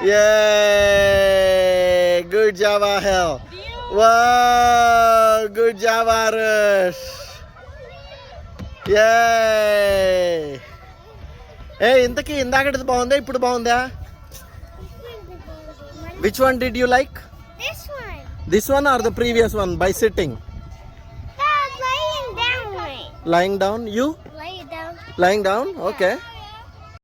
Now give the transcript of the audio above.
Yay! Good job, Ahel. Wow! Good job, Aarush. Yay! Hey, ఇంతకీ ఇందాకటిది బాగుందా ఇప్పుడు బాగుందా? Which one did you like? This one. This one or the previous one by sitting? Dad, laying down. Lying down? You? Lay down. Lying down? Okay.